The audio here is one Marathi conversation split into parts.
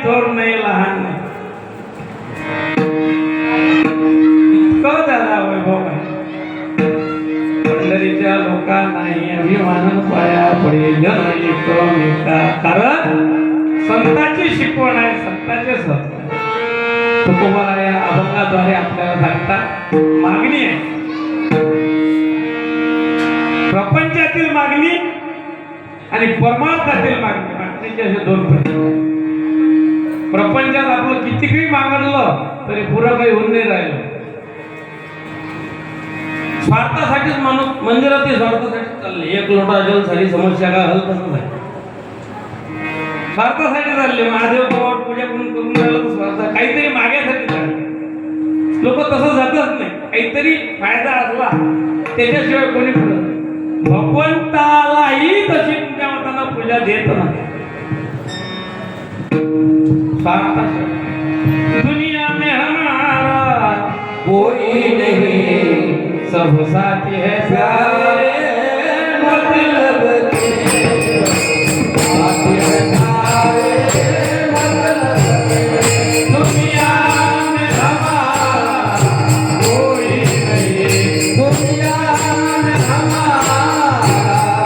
थोर नाही लहान नाही इतकं त्याला वैभव आहे. पंढरीच्या लोकांनाही अभिमान पाया पडे जन एकमेका. कारण संतांची शिकवण आहे, संतांचे सत तुम्हाला या अभंगाद्वारे आपल्याला सांगतात. मागणी आहे, प्रपंचातील मागणी आणि परमार्थातील मागणी. मागणीचे असे दोन प्रकार. प्रपंचात आपलं कितीही मागणलं तरी पुरं काही होऊन नाही राहिलं. स्वार्थासाठीच माणूस मंदिरात स्वार्थासाठी चालले. एक लोटा जल झाली समस्या का हल तसं नाही. स्वार्थासाठी चालले. महादेव बाबा पूजा करून राहिलं तर स्वार्थ काहीतरी मागायसाठी चालले. लोक तसं जातच नाही. काहीतरी फायदा असला त्याच्याशिवाय कोणी पुढं. भगवंतालाही तशी तुमच्या मताना पूजा देत नाही. दुनिया में हमारा कोई नहीं, सब साथी है सारे मतलब के. साथी है सारे मतलब के. दुनिया में हमारा कोई नहीं, दुनिया में हमारा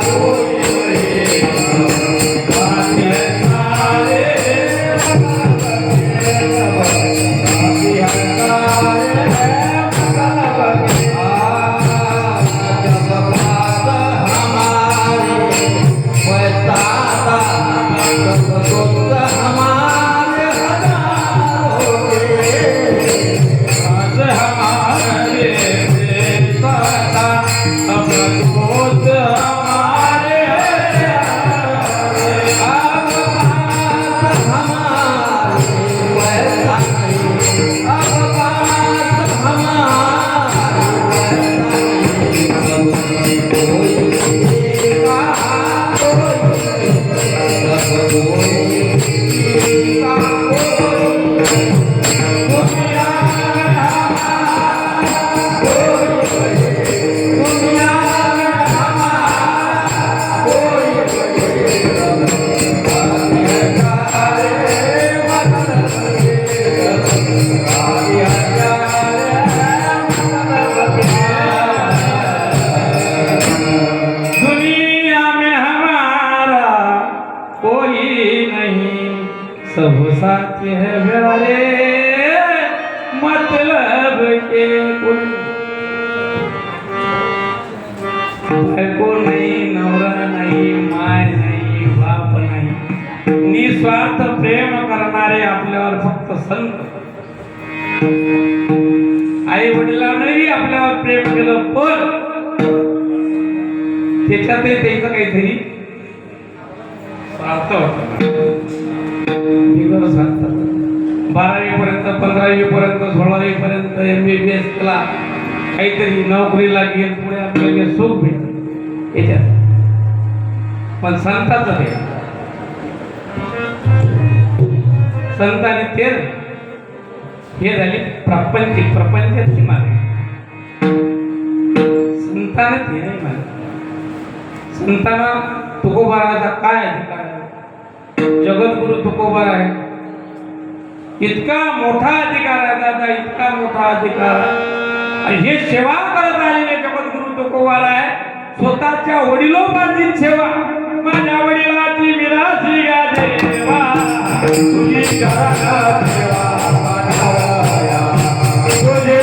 कोई नहीं, साथी है सारे सब साथी है मेरे मतलब के. बायको नाही, नवरा नाही, माय नाही, बाप नाही. निस्वार्थ प्रेम करणारे आपल्यावर फक्त संत. आई वडिलांनाही आपल्यावर प्रेम केलं पण त्याच्यातही त्याचं काहीतरी स्वार्थ होता. 12वी पर्यंत, 15वी पर्यंत, 16वी पर्यंत MBBS केला. काहीतरी नोकरीला गेल, पुढे आपल्याला सुख भेटत याच्यात. पण संतांचं ते संतांनी ते हे झाले प्रापंचिक, प्रपंचाची मागे. संतांना ते नाही मागे. संतांना तुकोबाराचा काय अधिकार आहे? जगद्गुरु तुकोबार आहे. इतका मोठा अधिकार आहे दादा, इतका मोठा अधिकार. हे सेवा करत आलेले जगद्गुरु तुकोबार आहे. स्वतःच्या वडिलोपार्जित सेवा. माझ्या वडिलाची विरासी गा देवा, तुझी चरण सेवा मानवया, तुझे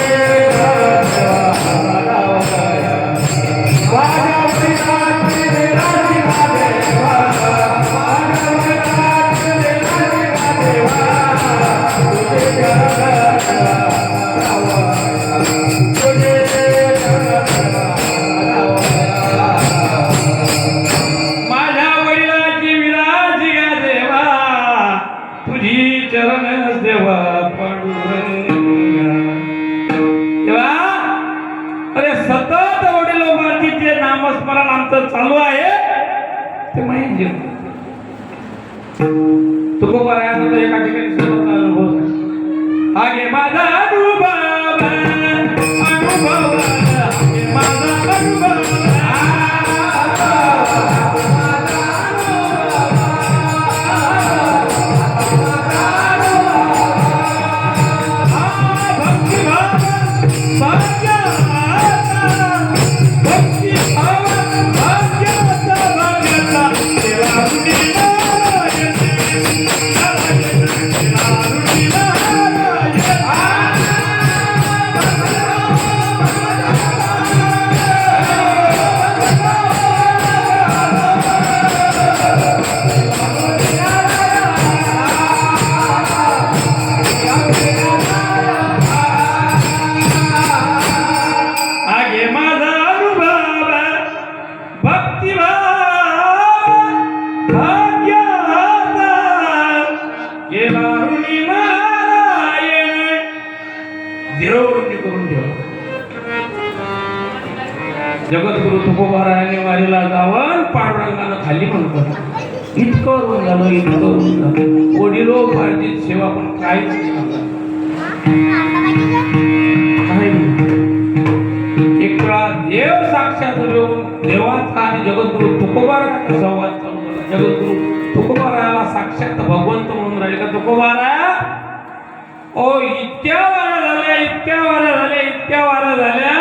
चरण सेवा मानवया. माझ्या वडिलाची विरासी गा देवा, माझ्या वडिलाची विरासी गा देवा, तुझे चरण सेवा मानवया, तुझे चरण सेवा मानवया. माझ्या वडिलाची विरासी गा देवा, तुझी चरण सेवा पांडुरंगा. तेव्हा अरे सतत वडिलोपार्जितचे नामस्मरण आमचं चालू आहे. ते माहिती तुकोबारायांचा तर एका ठिकाणी स्वतःचा अनुभव आहे. आगे माझा अनुभव, अनुभव, आगे माझा अनुभव. माझा जगद्गुरु तुकोबारायाने वारीला जावं पांडुरंगानं खाली म्हणतात इतकं होऊन झालं इतकं होऊन झालं वडिलो पाहिजे सेवा पण काहीच नाही. एक वेळा देव साक्षात येऊन देवाचा आणि जगद्गुरु तुकोबारायाचा संवाद चालू झाला. जगद्गुरु तुकोबारायाला साक्षात भगवंत म्हणून राहिले का तुकोबाराया ओ इतक्या वारा झाल्या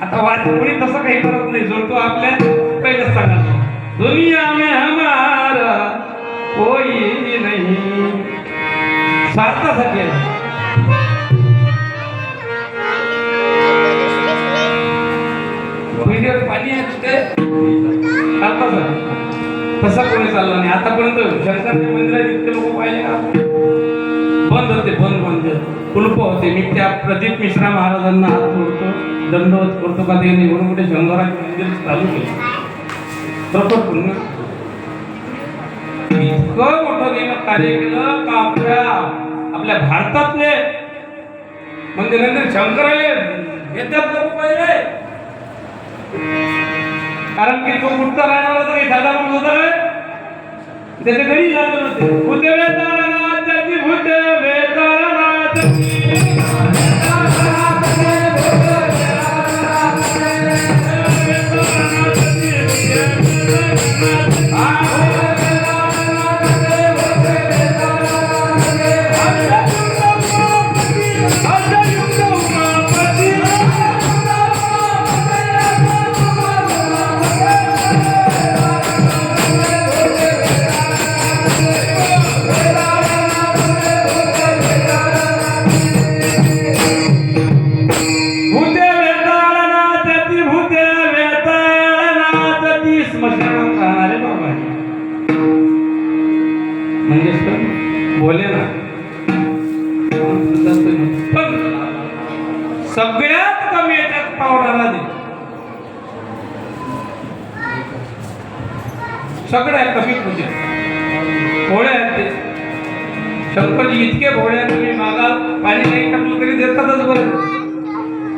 आता कोणी तसं काही करत नाही जो तो आपल्या पहिलेच सांगा दुनिया में हमारा कोई नहीं स्वार्थासाठी व्हिडिओ पाणी आहे तसा कोणी चालला नाही आतापर्यंत शंकराच्या मंदिरात इतके लोक पाहिले का बंद होते बंद कुलप होते. मी त्या प्रदीप मिश्रा महाराजांना हात जोडतो दंडवत करतो का त्यांनी एवढं मोठे शंकराचे मंदिर चालू केले प्रकट पुन्हा इतकं मोठं देणं कार्य केलं का आपल्या भारतातले म्हणजे नंतर शंकराले येतात लोक पाहिले कारण की तो कुठचा राहणार होता की साधा म्हणून होता त्याच्या घरी जात नव्हते भूते वेताळनाथ जाती भूते वेताळनाथ बोले ना पण सगळ्यात कमी याच्यात पावडाला दे सगळ्यात कमी पूजा भोळे आहेत ते शंकरजी इतके भोळे आहेत तुम्ही मागाल पाणी नाही टाकलं तरी देतातच बरं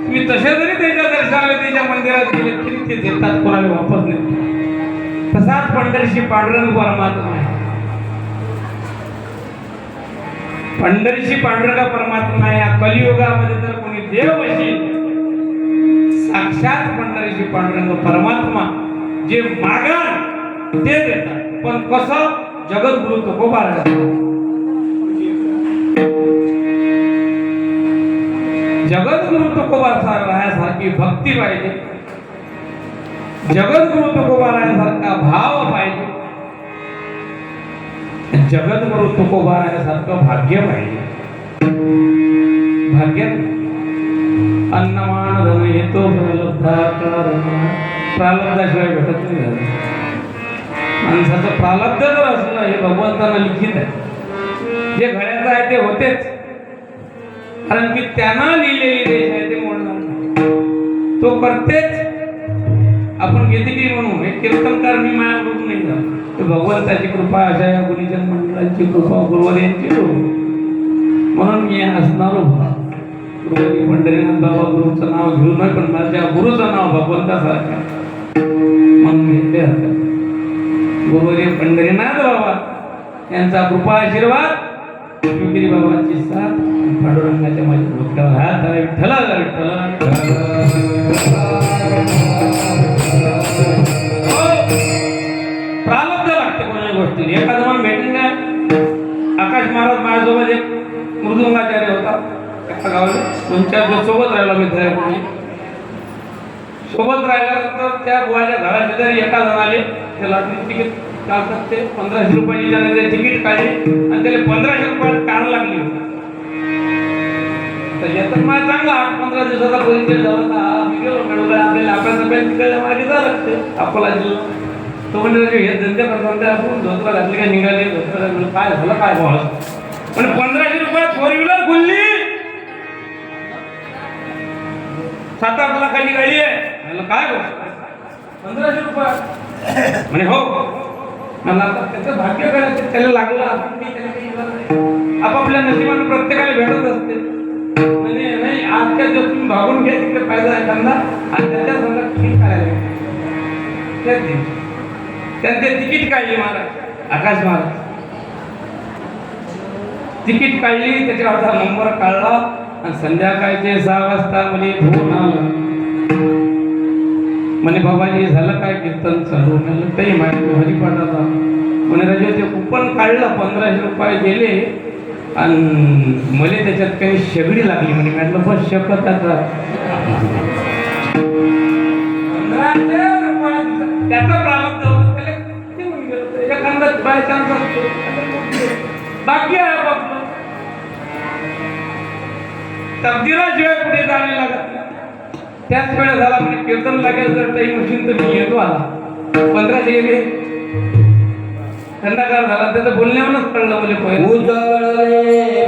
तुम्ही तसे जरी त्याच्या दर्शनाला त्याच्या मंदिरात गेले तरी ते देतात कोणाला वापस नाही. तसाच पंढरीशी पांडुरंग परमात्मा आहे. पंढरीशी पांडुरंग परमात्मा या कलियुगामध्ये जर कोणी देव असेल साक्षात पंढरीशी पांडुरंग परमात्मा जे मागाल ते देतात. पण कसं जगद्गुरु तुकोबाराया जगद्गुरु तुकोबारायासारखी भक्ती पाहिजे जगद्गुरु तुकोबारायासारखा भाव पाहिजे जगद्गुरु तुकोबारायासारखं भाग्य पाहिजे. भाग्य अन्नमान धन येतो प्रालब्धाशिवाय भेटत नाही. माणसाचं प्रालब्ध जर असलं हे भगवंतानं लिखित आहे. जे घड्याचं आहे ते होतेच कारण की त्यानं लिहिलेली देश आहे ते मोडणार तो करतेच. आपण किती म्हणू हे कीर्तनकार मी माया बघून नाही झालं ते भगवंताची कृपा अशा या गुरुजन मंडळांची कृपा गुरुवर्यांची म्हणून मी असणारो गुरुवर्य पंढरीनाथ बाबा गुरुचं नाव घेऊ नये पण माझ्या गुरुचं नाव भगवंतासारखं म्हणून घेतले हरकत. गुरुवर्य पंढरीनाथ बाबा यांचा कृपा आशीर्वाद शिवगिरी बाबांची साथ पांडुरंगाच्या माझ्या डोक्यावर हात आहे. विठ्ठला प्रालब्ध लागते कोणत्या गोष्टी. एका जमान भेटून नाही आकाश महाराज माझ्यासोबत एक मृदुंगाचार्य होता एका गावाला 2-4 दिवस सोबत राहिला मित्र कोणी सोबत राहिल्यानंतर त्या बुवाच्या घरात जरी एका जणाले ते लॉटरी तिकीट काढतात ते 1500 रुपयाची त्याने तिकीट काढले आणि त्याला 1500 रुपयात कार लागली होती. तर यातून मला चांगला 8-15 दिवसाचा परिचय झाला होता. मी गेलो मिळवला आपल्याला आपल्या सगळ्या तिकडे मागे जावं लागते अकोला जिल्हा. तो म्हणजे हे धंदे करताना आपण धोत्रा घातली का निघाले धोत्रा काय झालं काय भाव पण 1500 रुपयात 4 व्हीलर खुलली 7-8 लाखाची गाडी आहे. मला काय 1500 रुपये म्हणे हो. मला त्याचं भाग्य करायचं त्याला लागलं आपण आपापल्या नशिबाने प्रत्येकाला भेटत असते. म्हणजे नाही आजच्या जर तुम्ही भागून घ्या तिकडे फायदा आहे त्यांना आणि त्याच्या समजा ठीक करायला त्यांचे तिकीट काढली महाराज आकाश महाराज तिकीट काढली त्याच्यावरचा नंबर काढला आणि संध्याकाळचे 6 वाजता म्हणे फोन आला म्हणे बाबाजी झालं काय कीर्तन चालू म्हणलं काही माहिती हरिपाठाचा म्हणे राजे ते कुपन काढलं 1500 रुपये गेले आणि मला त्याच्यात काही शेगडी लागली म्हणे म्हटलं बस शकत आता 1500 रुपये त्याचा प्रारंभ होता त्याला किती होऊन गेलं एखादा बाय चान्स असतो बाकी आहे बाबा तकदीराशिवाय पुढे जाणे लागत त्याच वेळेस झाला म्हणजे कीर्तन लागेल तर काही मशीन तर मी येतो आला 1500 गेले थंडागार झाला त्याचं बोलण्यावरच कळलं म्हणजे पहिलं उजळले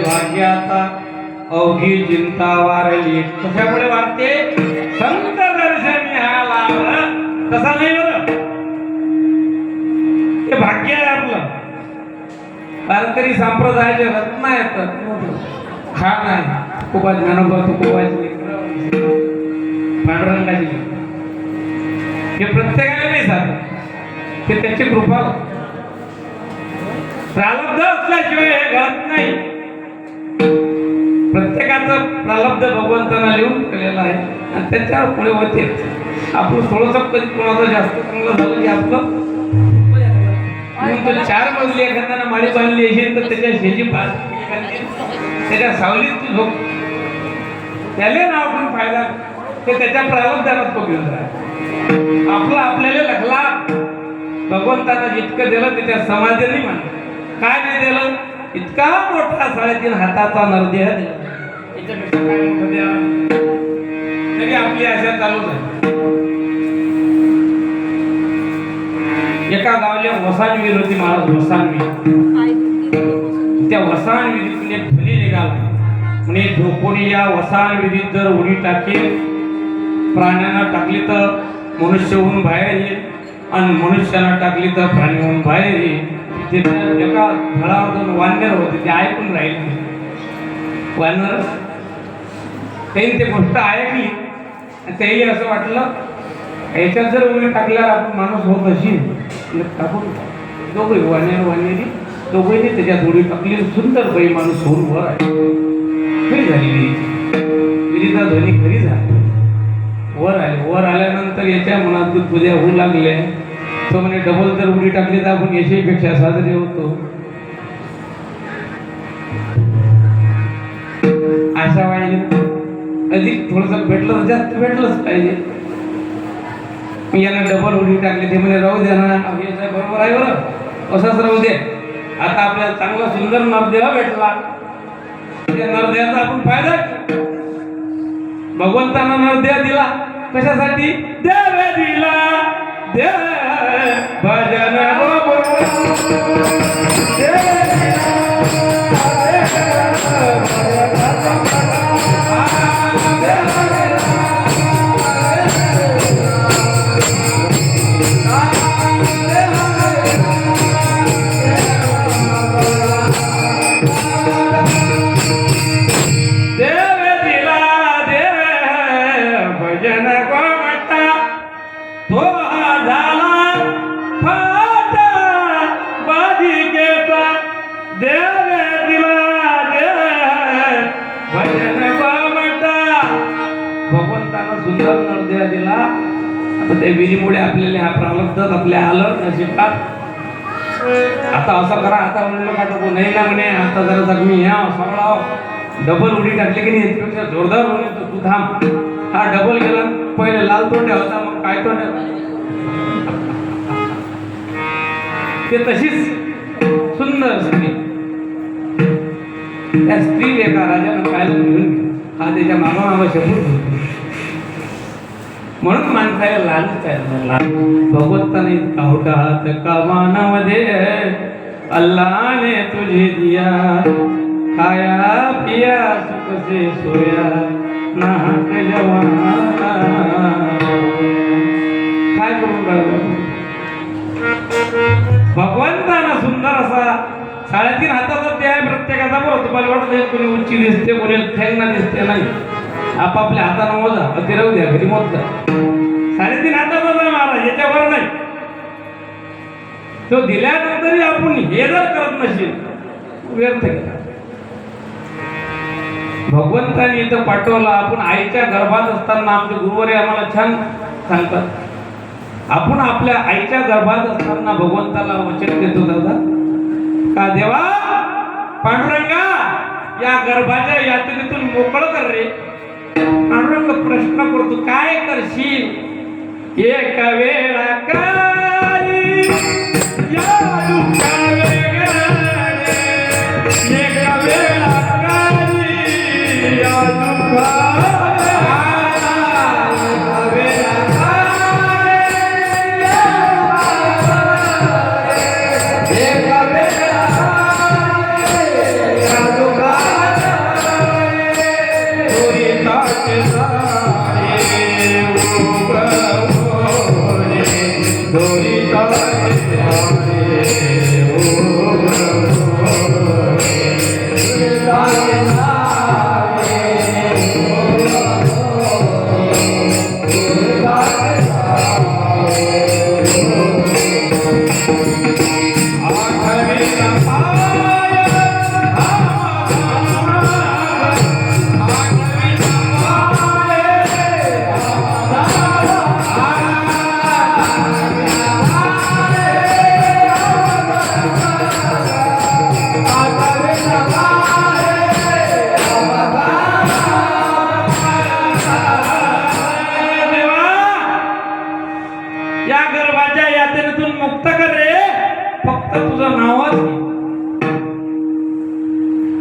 भाग्य अवघी चिंता वारली कशामुळे वारते संत दर्शनी हा लाभ तसा नाही बरं हे भाग्य आहे आपलं वारकरी संप्रदायाचे रत्न आहेत खान आहे तुकोबा ज्ञानोबा तुकोबाची पांडुरंगाची हे प्रत्येकाला नाही साधत ते त्याची कृपा प्रारब्ध असल्याशिवाय हे घडत नाही प्रत्येकाचं प्रारब्ध भगवंतानं लिहून केलेलं आहे आणि त्याच्यावर पुढे होते आपलं थोडंसं कधी कोणाचं जास्त चांगलं झालं की आपलं म्हणून तो 4 मजली एखाद्यानं माळी बांधली असेल तर त्याच्या शेजी त्याच्या सावलीत झोप त्याला नाव पण फायदा ते त्याच्या प्रारब्धात तो घेऊन राहा आपलं आपल्याला लखला भगवंतानं जितकं दिलं त्याच्या समाधीने मान काय नाही दिलं इतका मोठा 3.5 हाताचा नरदेह दिला याच्यापेक्षा काय मोठं द्या तरी आपली आशा चालूच आहे एका गावाला वसान विहीर होती महाराज वसान विहीर त्या वसान विहिरीतून एक फली निघाला म्हणजे ढोकोनी या वसान विहिरीत जर उडी टाकेल प्राण्यांना टाकली तर मनुष्य होऊन बाहेर येईल आणि मनुष्याला टाकली तर प्राणी होऊन बाहेर येईल एका झाडावर 2 वानर होते ते ऐकून राहिले वानर त्यांनी ते गोष्ट ऐकली तेही असं वाटलं याच्यात जर उडी टाकल्यावर आपण माणूस होत अशी टाकून दोघे वानेर वानेरी दोघेही त्याच्यात उडी टाकली सुंदर बाई माणूस होऊन वर आहे खरी झाली विहिरीचा ध्वनी खरी झाला वर आल्यानंतर याच्या मनात पूजा होऊ लागले तो म्हणे डबल जर उडी टाकली तर आपण याच्यापेक्षा साजरे होतो अशा वाईट अधिक थोडंसं भेटलं तर जास्त भेटलंच पाहिजे यानं डबल उडी टाकली ते म्हणे राहू द्या ना बरोबर आहे बरं असंच राहू दे आता आपल्याला चांगला सुंदर नरदेह भेटला त्या नरदेहाचा आपण फायदा भगवंतानं नरदेह दिला कशासाठी देव दिला देव भजन देव तर त्या विहिरीमुळे आपल्याला हा प्रारब्ध आपल्या आलं नशिबात. आता असं करा, आता म्हणलं का नको नाही ना म्हणे, आता जरा जखमी ह्या सगळा डबल उडी टाकली की नाही याच्यापेक्षा जोरदार होईल, तर तू थांब. हा डबल गेला, पहिले लाल तोंड्या होता, मग काय तोंड्या, ते तशीच सुंदर स्त्री. त्या स्त्री एका राजानं पाहिलं घेऊन हा त्याच्या मागोमागं शपूर होतो. म्हणून माणसाला लालच आहे. भगवंताने इतका हात कमानामध्ये अल्लाने तुझे दिया, खाया पिया सुख से सोया नाहक जवाना. काय करून राहिलं भगवंतानं सुंदर असा 3.5 हाताचा ते आहे प्रत्येकाचा. बरोबर तुम्हाला वाटत कोणी उंची दिसते, कोणी ठेंगणा दिसते, नाही. आपापल्या हातानं मोजा, ते राहू द्या, घरी मोज जा. 3.5 हाताचा महाराज, याच्यावर नाही. तो दिल्यानंतरही आपण हे जर करत नसेल व्यर्थ केला. भगवंताने इथं पाठवलं. आपण आईच्या गर्भात असताना आमचे गुरुवारी आम्हाला छान सांगतात, आपण आपल्या आईच्या गर्भात असताना भगवंताला वचन देतो दादा का देवा पांडुरंगा या गर्भाच्या यातनेतून मोकळं कर रे. पांडुरंग प्रश्न करतो काय करशील. एक वेळा काही या दुःखा वेगळे, एक वेळा काही या दुःखा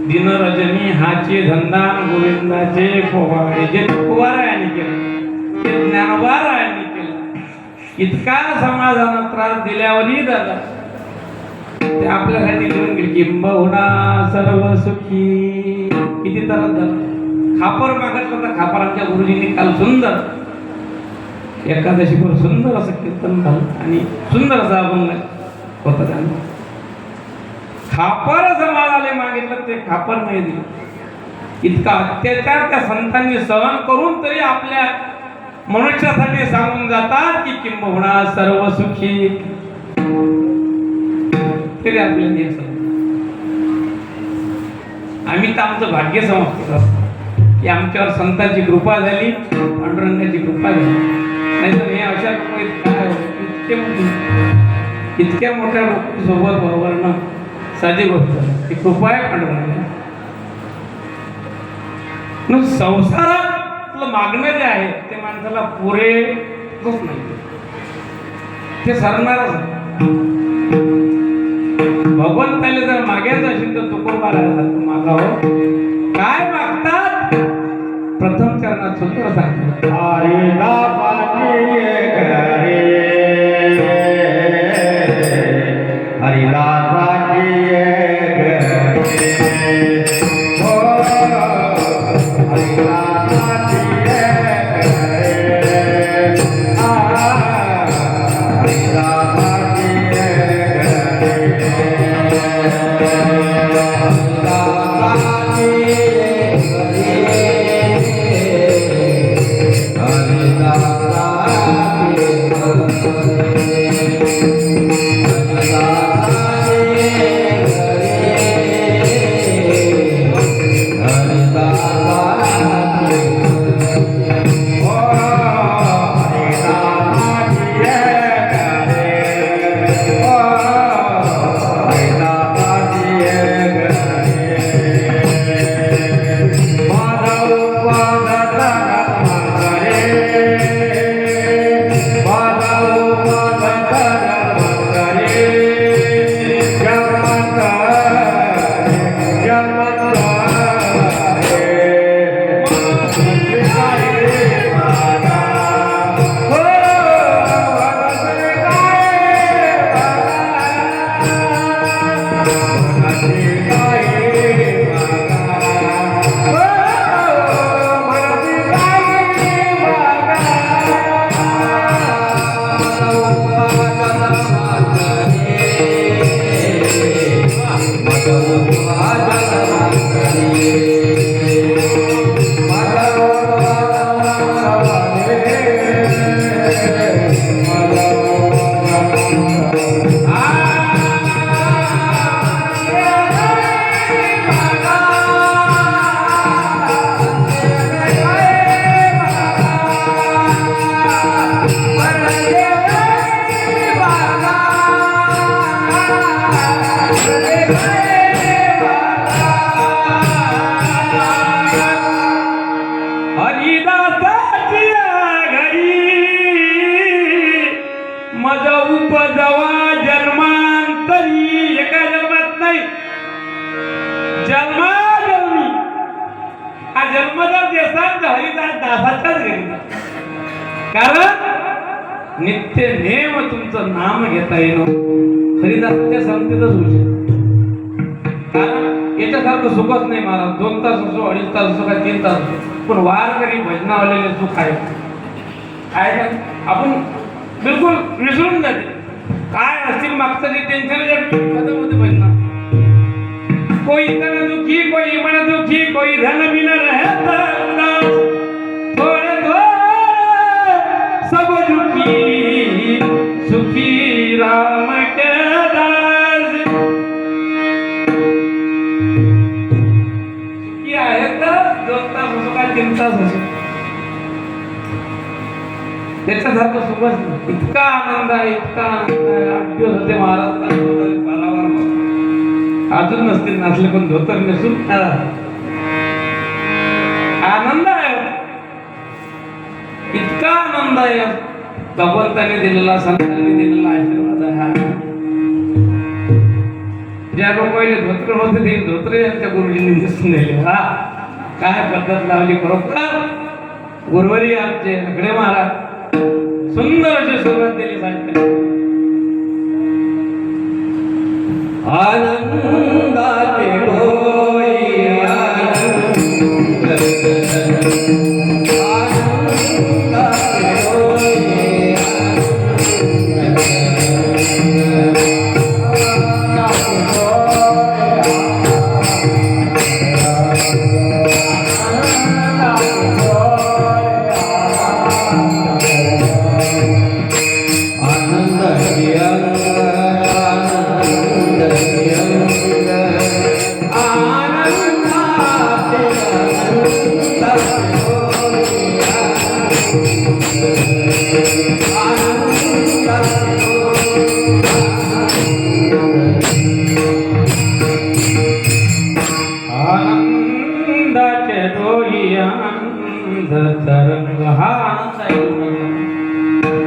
दिनरजनी हाचे धंदा गोविंदाचे पोवाडे. जे तुकोबारायांनी केलं ते ज्ञानोबारायांनी केलं. इतका समाजानं त्रास दिल्यावरही दादा ते आपल्यासाठी लिहून गेले किंबहुना सर्व सुखी. किती त्रास झाला. खापर मागितलं तर खापर आमच्या गुरुजींनी काल सुंदर एकादशीवर सुंदर असं कीर्तन झालं आणि सुंदर असा अभंग होता. त्यांना खापर समाजाला मागितलं ते खापर नाही दिलं. इतका अत्याचार त्या संतांनी सहन करून तरी आपल्या मनुष्यासाठी सांगून जातात की किंबहुना सर्व सुखी. तरी आपल्याला आम्ही तर आमचं भाग्य समजतो की आमच्यावर संतांची कृपा झाली, पांडुरंगाची कृपा झाली. नाही तर हे अशा इतक्या मोठ्या लोकांसोबत बरोबर साधी गोष्ट ती कृपा आहे पांडुरंगा. संसारातलं मागणं जे आहे ते माणसाला पुरेच नाही, ते सरणारच नाही. भगवंताला जर मागायचं असेल तर तुकोबा राहतात मागावं. काय मागतात प्रथम चरणात सुंदर सांगतात कारण नित्य नेम तुमचं नाम घेता येणं हरिदासाच्या संगतीतच होऊ शकतं. कारण याच्यासारखं सुखच नाही मला 2 तास असो 2.5 तास असो का 3 तास असो, पण वारकरी भजनावलेले सुख आहे काय का आपण बिलकुल विसरून जाते. काय असतील मागचं जे टेन्शन खतम होते भजना. कोई तन दुखी कोई मन दुखी कोई धन बिन रहता उदास, थोड़े थोड़े सब दुखी सुखी राम के दास. सुखी आहे तर 2 तास असो का 3 तास असो, त्याच्यासारखं सुखच नाही. इतका आनंद आहे इतका आनंद आहे. 8 दिवस होते महाराज अजून नसतील नसले पण धोतर नसून आनंद आहे. इतका आनंद आहे. भगवंताने दिलेला संतांनी दिलेला आशीर्वाद आहे. ज्या लोक पहिले धोत्र होते ते धोत्रे यांच्या गुरुजींनी दिसून दिले. हा काय पद्धत लावली बरोबर. गुरुवारी आमचे नगडे महाराज सुंदर अशी सुरुवात दिली सांगते. आनंदाचे डोळे आनंद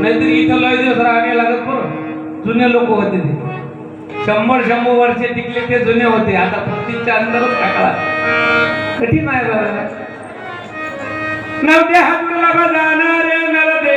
नाहीतर इथं लय दिवस राहणे लागत. बरं जुने लोक होते ते 100 वर्षे टिकले ते जुने होते. आता 35च्या अंदरच टाकला कठीण आहे. बरं नवते हातला बजाणारे नरदे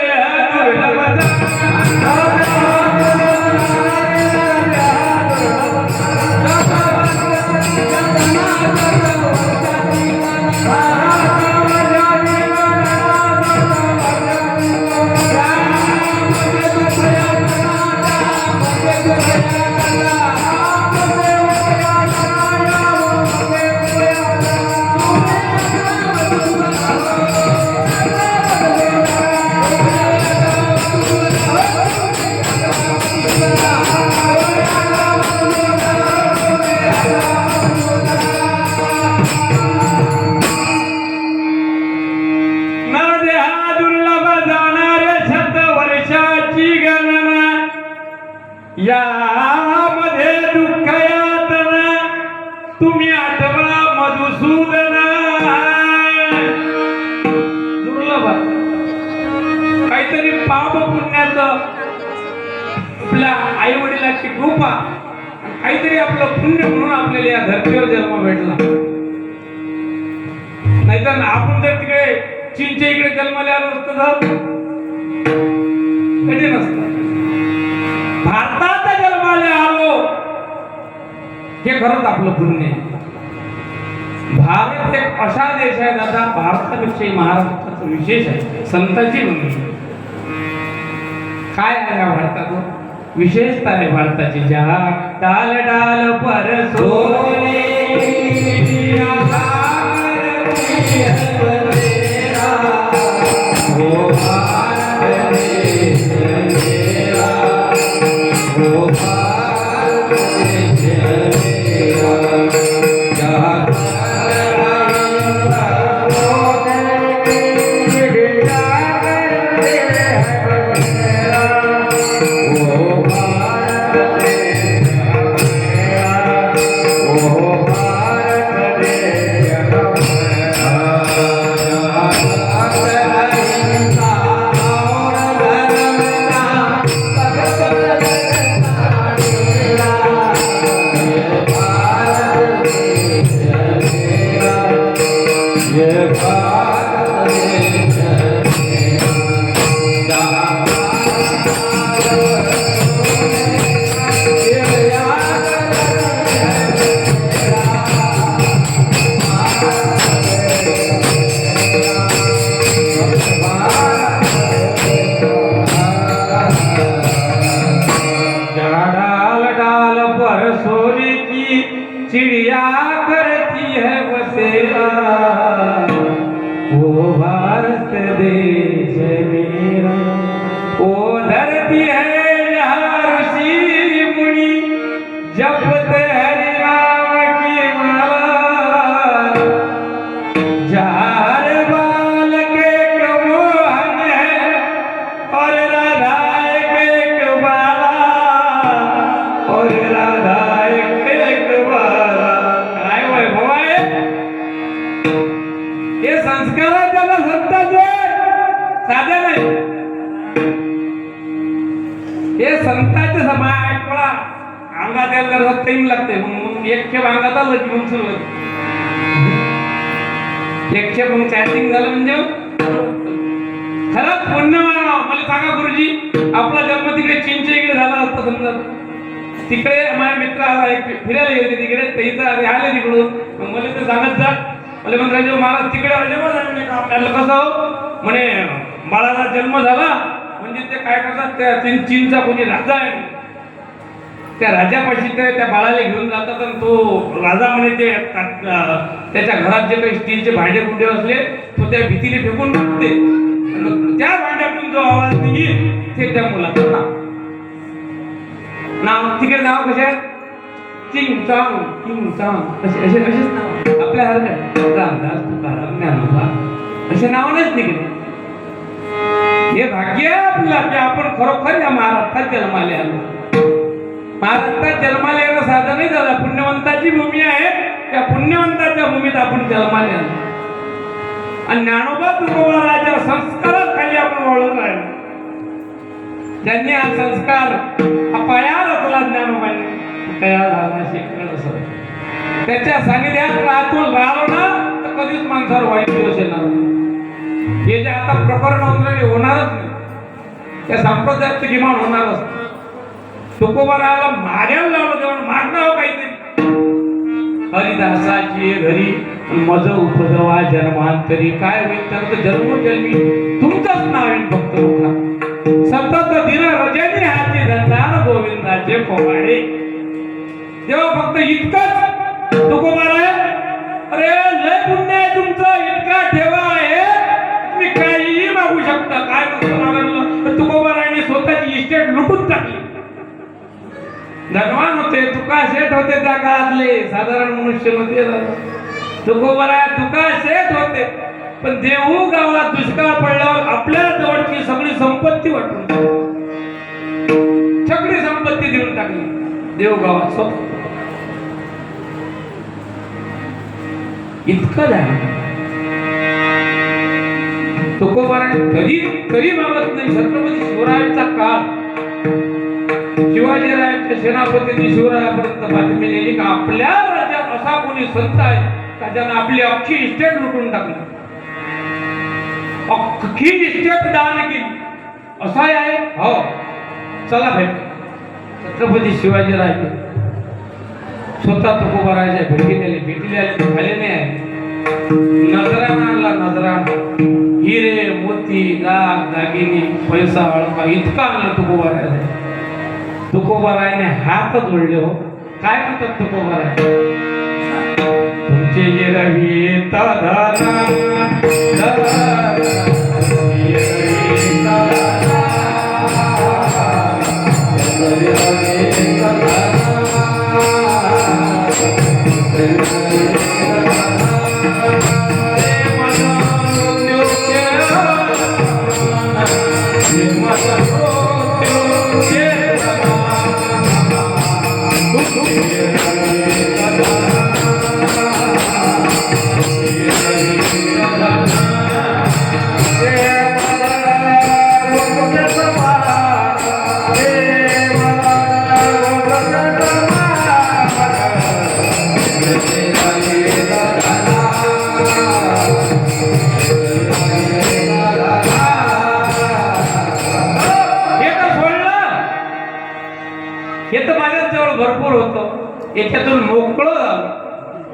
यामध्ये दुःख यातना तुम्ही आठवला मधुसूदन. दुर्लभ काहीतरी पाप पुण्याचं आपल्या आई वडिलांची कृपा काहीतरी आपलं पुण्य म्हणून आपल्याला या धर्तीवर जन्म भेटला. नाहीतर आपण जर तिकडे चीनच्या इकडे जन्माला आलो असतो तर कधी नसतं. भारतात जन्माला आलो हे खरंच आपलं पुण्य आहे. भारत एक असा देश आहे दादा, भारतापेक्षा महाराष्ट्राचं विशेष आहे. संतांची भूमी काय आहे या भारतात. विशेषता आहे भारताची. ज्या डाल डाल पर सोने ओ भारत देश मेरा, ओ भारत देश मेरा, जहाँ चिड़िया करती है बसेरा, वो भारत देश मेरा, वो धरती है जहाँ ऋषि मुनि जपते हरि नाम की माला, जहाँ बाल के मोहन है और राधा के बाला, और राधा हे संस्कार त्याला संतांचे साधे नाही. हे संतांचे समाज ऐकला अंगात यायला जरा टाइम लागते. मग एक खेप अंगात आलं की मग सुरू एक खेप मग चॅटिंग झालं म्हणजे खरंच पुण्य मानावं. मला सांगा गुरुजी, आपला जन्म तिकडे चीनच्या इकडे झाला असता समजा, तिकडे माझ्या मित्र आला एक फिरायला गेले तिकडे, त्याचा आले तिकडून. मग मला ते सांगत जा मला म्हणतात मला तिकडे आपल्याला कसं म्हणे बाळाचा जन्म झाला म्हणजे ते काय करतात, त्या चीनचा कोणी राजा आहे त्या राजापाशी त्या बाळाला घेऊन जातात आणि तो राजा म्हणे ते त्याच्या घरात जे काही स्टीलचे भांडे कुंडे असले तो त्या भीतीने फेकून टाकते. त्या भांड्यातून जो आवाज निघेल ते त्या मुलाचं नाव तिकडे नाव कसे आहेत, किंग चांग असे असेच नाव आपल्या रामदास तुकाराम ज्ञानोबा असे नाव नाहीच निघले. हे भाग्य आहे आपलं की आपण खरोखर या महाराष्ट्रात जन्माले आलो. महाराष्ट्रात जन्माला येणं साधं नाही झालं, पुण्यवंताची भूमी आहे. त्या पुण्यवंताच्या भूमीत आपण जन्माले आलो आणि ज्ञानोबा तुकोबाराच्या संस्काराखाली आपण वाळून राहिलो. त्यांनी हा संस्कार हा पाया रचला ज्ञानोबांनी तयार झाला शिकणं असं. त्याच्या सानिध्यात राहतो ना तर कधीच माणसावर वाईट दिवस येणार नाही. हे जे आता प्रकरण होणारच नाही, त्या संप्रदायाचं किमान होणारच. तुकोबाराला मार्याला लावलं तेव्हा मागणं काहीतरी हरिदासाची घरी मज उपजवा जन्मांतरी काय होईल तर जन्मोजन्मी तुमचंच नाव येईल फक्त लोका. सतत दिन रजनी हाती धरणार गोविंदाचे पोवाडे. तेव्हा फक्त इतकंच तुकोबारा आहे, अरे लय पुण्य आहे तुमचं, इतका ठेवा आहे तुम्ही काहीही मागू शकता. काय नसतं मागणं. तुकोबाराने स्वतःची इस्टेट लुटून टाकली. धनवान होते, तुका शेठ होते त्या काळातले साधारण मनुष्य मध्ये. तुकोबारा तुका शेठ होते, पण देहू गावात दुष्काळ पडल्यावर आपल्या जवळची सगळी संपत्ती वाटून सगळी संपत्ती देऊन टाकली देहू गावात स्वतः. इतकं झालं. तुकोबाराने कधी मागत नाही. छत्रपती शिवरायांचा काळ शिवाजीरायांच्या सेनापतींनी शिवरायापर्यंत बातमी नेली का आपल्या राज्यात असा कोणी संत आहे का ज्यानं आपली अख्खी इस्टेट लुटून टाकली, अख्खी इस्टेट दान केली. असा आहे. हो चला भेट. छत्रपती शिवाजीराजे स्वतः तुकोबाराच्या भेटीला आले झाले नाही आहे. नजराणा आणला, नजराणा हिरे मोती दागिने पैसा अळका इतका आणला तुकोबाराच्या. तुकोबारायने हात जोडले हो. काय म्हणतात तुकोबाराय? तुमचे जे रवी तधना भरपूर होतं. याच्यातून मोकळं झालं.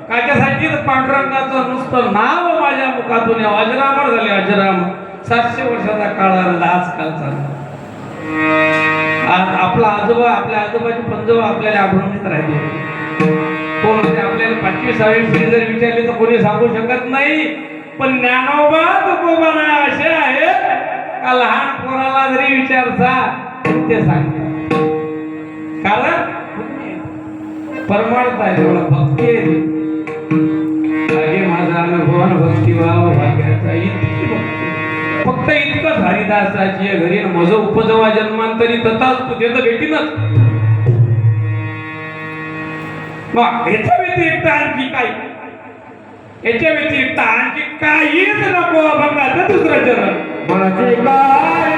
काच्यासाठी पांडुरंगाचं नुसतं नाव माझ्या मुखातून अजरामर झाले. अजराम 700 वर्षाचा काळ आला आजकाल चालला. आज आपला आजोबा आपल्या आजोबाची पंजोबा आपल्याला आठवणीत राहिले. कोण होते आपल्याला 5वी 6वी पिढी जर विचारली तर कोणी सांगू शकत नाही. पण ज्ञानोबा तुकोबा असे आहे का लहान पोराला जरी विचारता ते सांगतात. कारण परमार्थ आहे तेवढा भक्ती आहे. माझा अनुभव भक्तिभाव भाग्याचा इतकी भक्ती. फक्त इतकंच हरिदासाची घरी मज उपजवा जन्मांतरी तथाच तू ते तर भेटीनच. मग याच्या व्यतिरिक्त आणखी काही याच्या व्यतिरिक्त आणखी काहीच नको. अभंगाचं दुसरं चरण मनाचे काय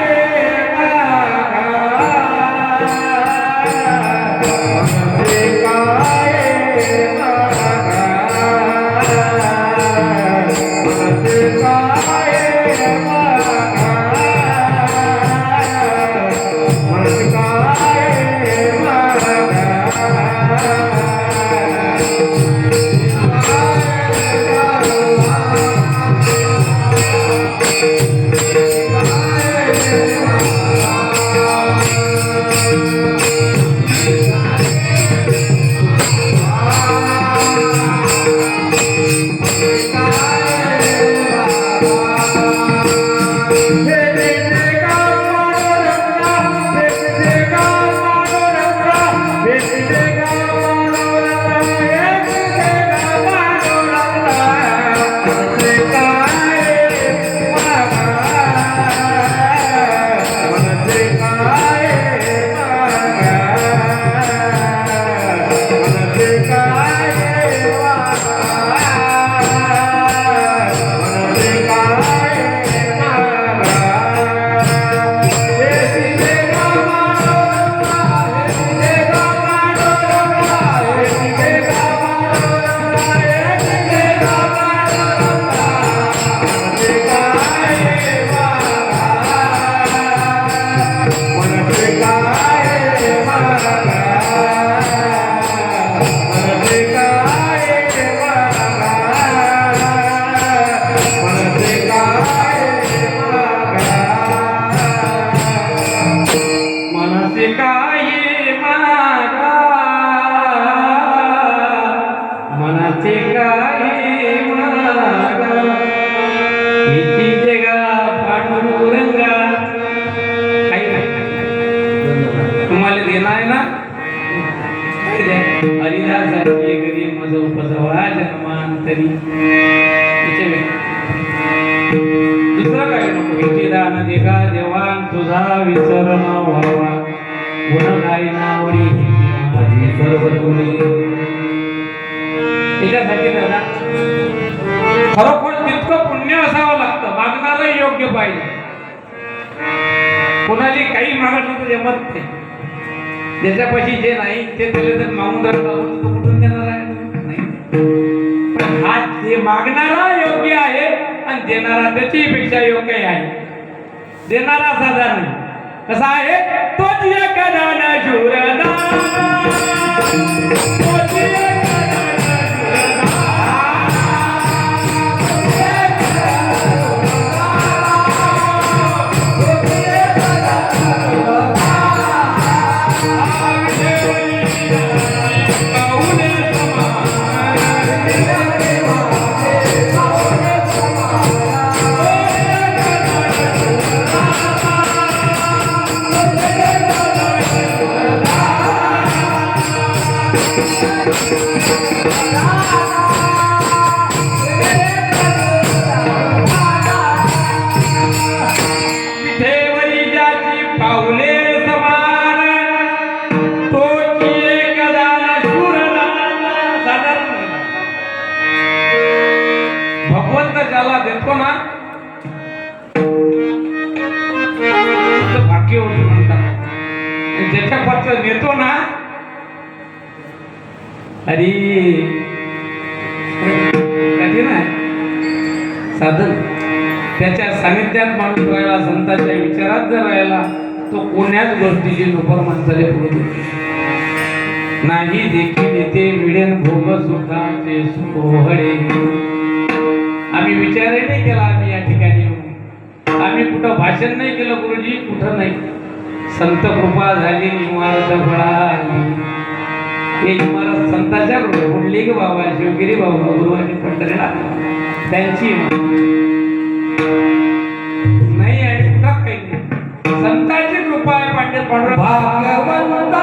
हरिदासाची घरी मज उपजवा जन्मांतरी. दुसरं काही नको. याची दान देगा देवान तुझा विसर न व्हावा. गुण गायनावरी माझी सर्व गुणी. त्याच्यासाठी दादा खरोखर तितकं पुण्य असावं लागतं. मागणारही योग्य पाहिजे. कोणाली काही मागणं तर जमत नाही. ज्याच्यापाशी जे नाही ते त्याला जर मागून राहिलं तो कुठून देणार आहे? हा जे मागणारा योग्य आहे आणि देणारा त्याच्यापेक्षा योग्य आहे. देणारा साधा नाही. कसा आहे? तोच एकदान शूरदान. भगवंत ज्याला देतो ना त्याचं भाग्यवंत म्हणतात. आणि ज्याच्या पत्र नेतो ना अरे कठीण आहे साधन. त्याच्या सानिध्यात माणूस राहिला, संतांच्या विचारात जर राहिला तो कोण्याच गोष्टीची नोकर माणसाले पुरत नाही. देखील येते मिळेन भोग सुखाचे सोहळे. आम्ही विचारही नाही केला. आम्ही या ठिकाणी येऊन आम्ही कुठं भाषण नाही केलं गुरुजी, कुठं नाही. संत कृपा झाली इमारत फळाली. एक इमारत संतांच्या पुंडलिक बाबा, शिवगिरी बाबा, गुरुवारी पंढरीला त्यांची नाही आणि कुठं काही नाही. संतांची कृपा आहे. पंडित भागवंत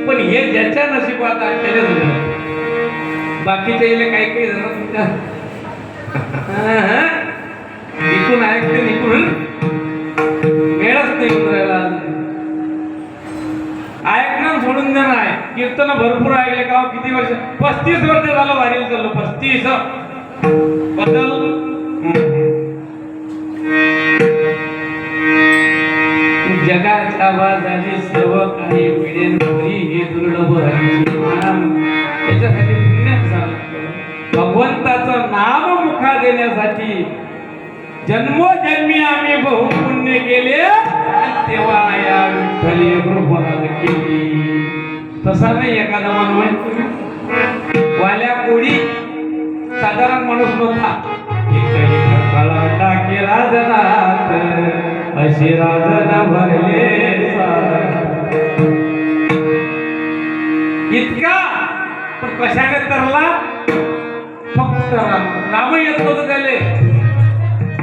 पण हे ज्याच्या नशिबात आहे त्याने बाकीच्या इले काही काही जण निकून ऐकते निकून वेळच नाही उतरायला. ऐकणं सोडून देणं आहे. कीर्तन भरपूर ऐकले का किती वर्ष 35 वर्ष झालं वारीला चाललो. 35 बदल जगाच्या बाजारी सर्व काही मिळेल तरी हे दुर्लभ त्याच्यासाठी पुण्य झालं. भगवंताचं नाम मुखा देण्यासाठी जन्मोजन्मी आम्ही बहुपुण्य केले तेव्हा या विठ्ठली कृपा केली. तसा नाही एखादा माणूस वाल्या कोळी साधारण माणूस नव्हता. टाके राजनाथ अशी राजन भरले इतका. पण कशाने तरला फक्त राम येत होत त्याले.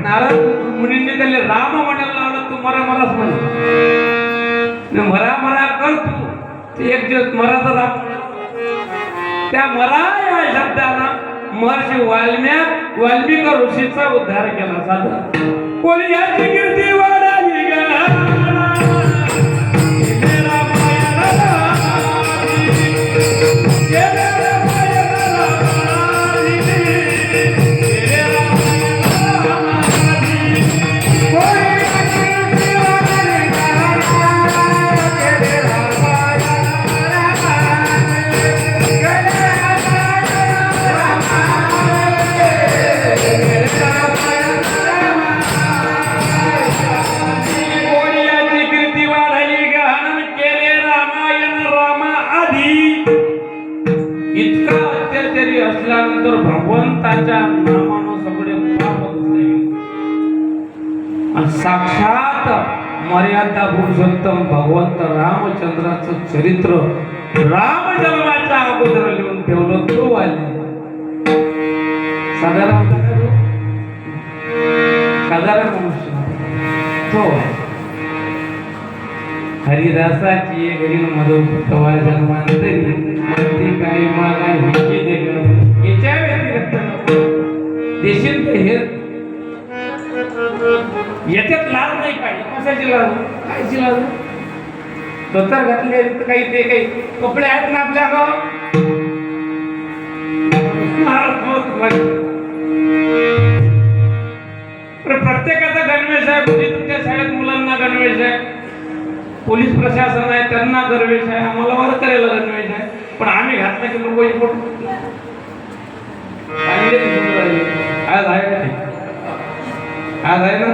नारद मुनींनी त्याले राम म्हणायला लावलं. तू मरा मराच म्हणे मरा मरा कर तू. एक दिवस मराचा राम. त्या मरा या शब्दानं महर्षी वाल्मिक ऋषीचा उद्धार केला. साधा कोणी याची कीर्ती वाढाली कोणी तर भगवंताच्या नामानं सगळे पाप धुतले. आणि साक्षात मर्यादा पुरुषोत्तम भगवंत रामचंद्राचं चरित्र राम जन्माच्या अगोदर लिहून ठेवलं. तो आले साधारण साधारण मनुष्य तो हरिदासाची घरी मधो तवा जन्मांतरी म्हणते काही मागा हिची दे याच्या व्यतिरिक्त देशील हे याच्यात लाज नाही. काय कशाची लाज कायची लाज धोतर घातले काही ते काही कपडे आहेत ना आपल्या गावात प्रत्येकाचा गणवेश आहे. म्हणजे तुमच्या शाळेत मुलांना गणवेश आहे, पोलीस प्रशासन आहे त्यांना गणवेश आहे, आम्हाला वारकऱ्याला गणवेश आहे. पण आम्ही घातला की लोक आज आहे का ते आज आहे ना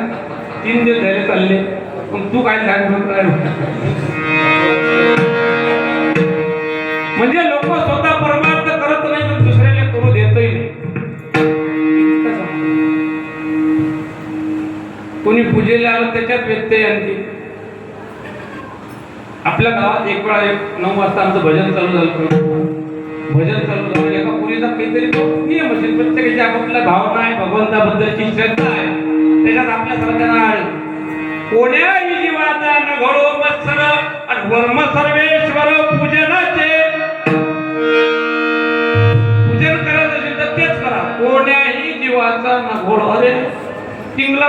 3 दिवस झाले चालले. पण तू काय म्हणजे लोक स्वतः परमार्थ करत नाही तर दुसऱ्याला करू देतही नाही. कोणी पूजेला आलं त्याच्यात व्यत्यय आणखी. आपल्या गावात एक वेळा 9 वाजता आमचं भजन चालू झालं. भजन चालू झालं एका पुरीचा काहीतरी नियम असेल. प्रत्येकाची आपापल्या भावना आहे, भगवंताबद्दलची श्रद्धा आहे. त्याच्यात आपल्या सारख्यांना कोण्याही जीवाचा न घडो मत्सर आणि वर्म सर्वेश्वर पूजनाचे पूजन करत असेल तर तेच करा. कोण्याही जीवाचा न घोड अरे टिंगला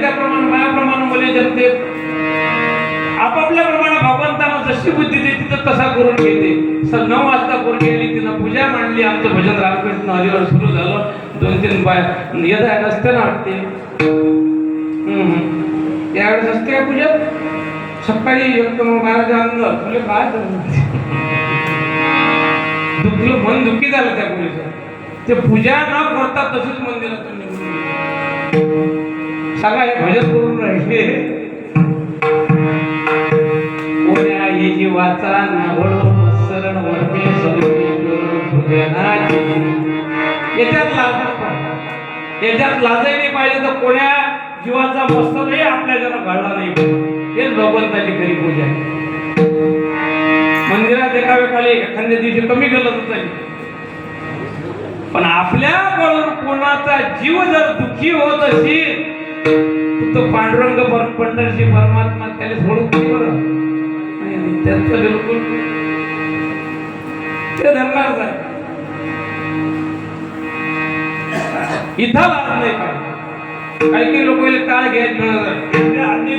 त्याप्रमाणे माझ्याप्रमाणे मुले जमते आपापल्या प्रमाणे भगवंतानं जशी बुद्धी देते तर तसा करून घेते. 9 वाजता करून गेली तिनं पूजा मांडली. आमचं भजन रामकृष्ण हरिवर सुरू झालं. 2-3 बाय येदा नसते ना वाटते त्यावेळेस असते का पूजा. सकाळी महाराजा अंदर तुला काय दुखलं मन दुःखी झालं त्या मुलीचं. ते पूजा न करता तसंच मंदिरात सांगा हे भजन करून राहिले. कोण्याही जीवाचा नावडो मत्सरण वर्मे सर्वेश्वर पूजनाची. याच्यात लाजही नाही पाहिजे तर कोण्या जीवाचा मस्तकही आपल्या जरा घडला नाही पाहिजे. हेच भगवंताची खरी पूजा. मंदिरात एकावेकाला एखाद्या दिवशी कमी केलं तर पण आपल्याकडून कोणाचा जीव जर दुःखी होत असेल तो पांडुरंग पंढरशी परमात्मा त्याला सोडून बरं त्याचं बिलकुल ते धरणार नाही. इथं लाज नाही काय. काही लोक टाळ घ्यायच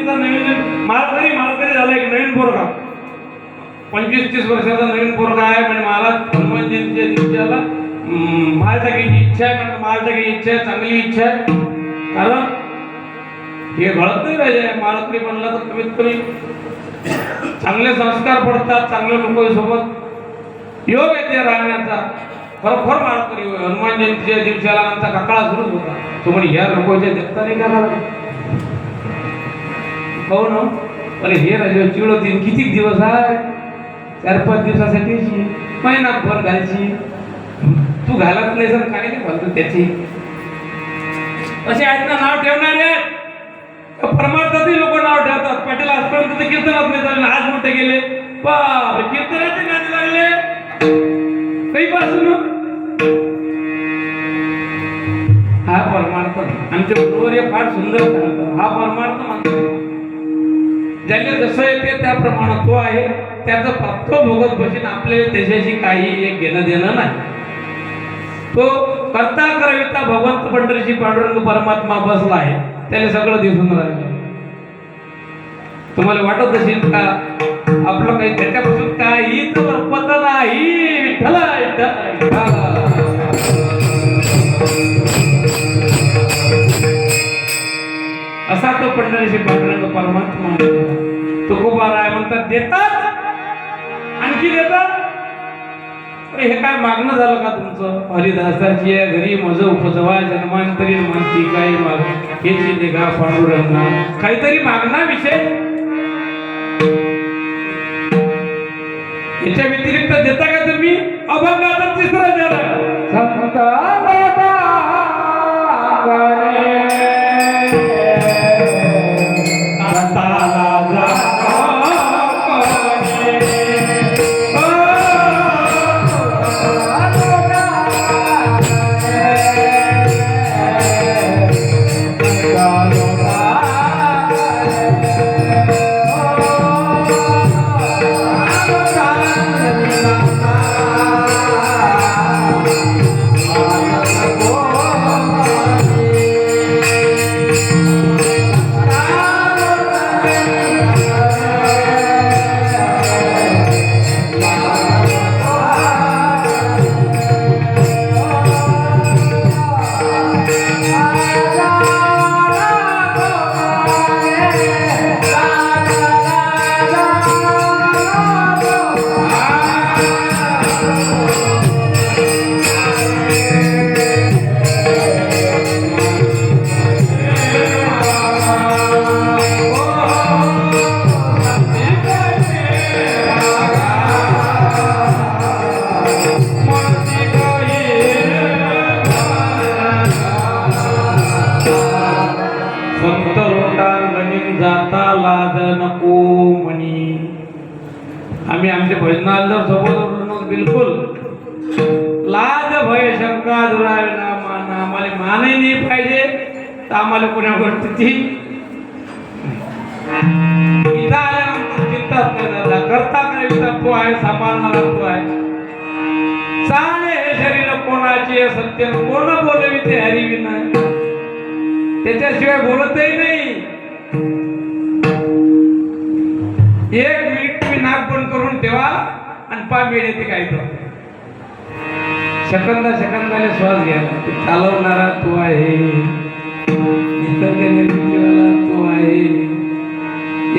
नवीन मालकरी झाला एक नवीन पोरगा 25-30 वर्षाचा नवीन पोरगा आहे. म्हणजे मला हनुमान जयंतीच्या दिवसाला माल टाकायची इच्छा आहे. म्हणजे माल टाकायची इच्छा आहे, चांगली इच्छा आहे. कारण हे घडत नाही राहिले. मालकरी बनला तर कमीत कमी चांगले संस्कार पडतात, चांगल्या लोकांसोबत योग येते राहण्याचा. खरोखर मालकरी हनुमान जयंतीच्या दिवसाला आमचा काकाळा सुरूच होता. तो म्हणे ह्या लोकांच्या देखता नाही का हो ना. अरे हे राजे चिड होती किती दिवस आहे 4-5 दिवसासाठी महिनाभर घालची. तू घालत नाही सर काय नाही घालतो त्याची. असे आहेत ना नाव ठेवणारे परमार्थातही लोक नाव ठेवतात. पाटील आजपर्यंत ते कीर्तनात नाही झाले आज मोठे गेले बाप कीर्तनाचे गाणे लागले काही पासून. हा परमार्थ आमचे बरोबर हे फार सुंदर सांगतात. हा परमार्थ मानतो ज्याला जसं येते त्याप्रमाणे तो आहे. त्याचं प्राप्त भोगत बसून आपल्याला त्याच्याशी काही एक घेणं देणं नाही. तो करता करविता भगवंत पंढरीशी पांडुरंग परमात्मा बसला आहे. त्याला सगळं दिसून राहिलं. तुम्हाला वाटत असेल का आपलं काही त्याच्यापासून काही पत नाही. विठ्ठल असा तो पंढरीशी पांडुरंग परमात्मा. तुकोबाराय म्हणतात देतात आणखी देतात. हे काय मागणं झालं का तुमचं. हरिदासाची घरी मज उपजवा जन्मांतरी म्हणती काय माग हेची देगा पांडुरंगा. काहीतरी मागणा विषय याच्या व्यतिरिक्त देता का तुम्ही? अभंगाचा तिसरा जन्म संत संत लोटांगणी जाता लाज नको म्हणी. आम्ही आमच्या भजनाला जर सोबत बिलकुल लाज भय शंका दुराविना मान आम्हाला मानही नाही पाहिजे तर आम्हाला कोणा गोष्टीची इथं आल्यानंतर चिंताच नाही झाला. करता करता तो आहे, सांभाळणारा तो आहे. सारे हे शरीर कोणाचे सत्य कोण बोलवी ते हरिविना, त्याच्याशिवाय बोलतही नाही. एक मिनिट तुम्ही नाक बंद करून ठेवा आणि पाय मिळते ते काय तो सेकंदाने श्वास घ्यायला. ते चालवणारा तो आहे, निसर्ग निर्मितीवाला तो आहे.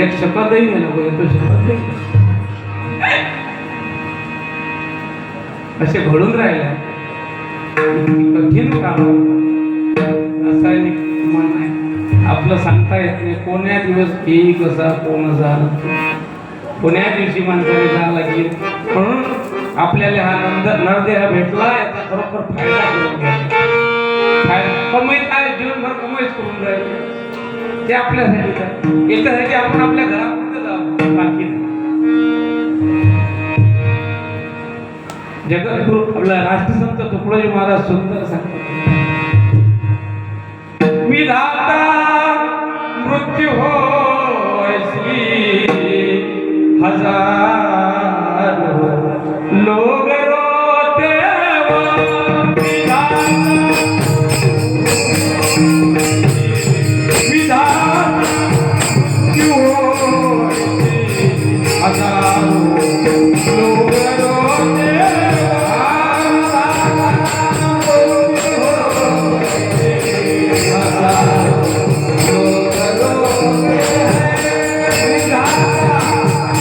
एक शपथही नाही नको, तो शपथ असे घडून राहिला. कठीण काम रासायनिक मन आहे, आपलं सांगता येत नाही. कोण्या दिवस येई कसा कोण झाला, कोण्या दिवशी माणसाने जावं लागेल. म्हणून आपल्याला हा नरदेह भेटला, याचा खरोखर फायदा करून घ्यायचा. कमाई काय जीवनभर कमाईच करून राहिले ते आपल्यासाठी. याच्यासाठी आपण आपल्या घरापुरतं जावं, बाकी नाही. जगद्गुरु आपला राष्ट्रसंत तुकडोजी महाराज सुंदर सांगतात, विधाता मृत्यू होयसी हजार लोग रोते विधाता मृत्यू होयसी हजार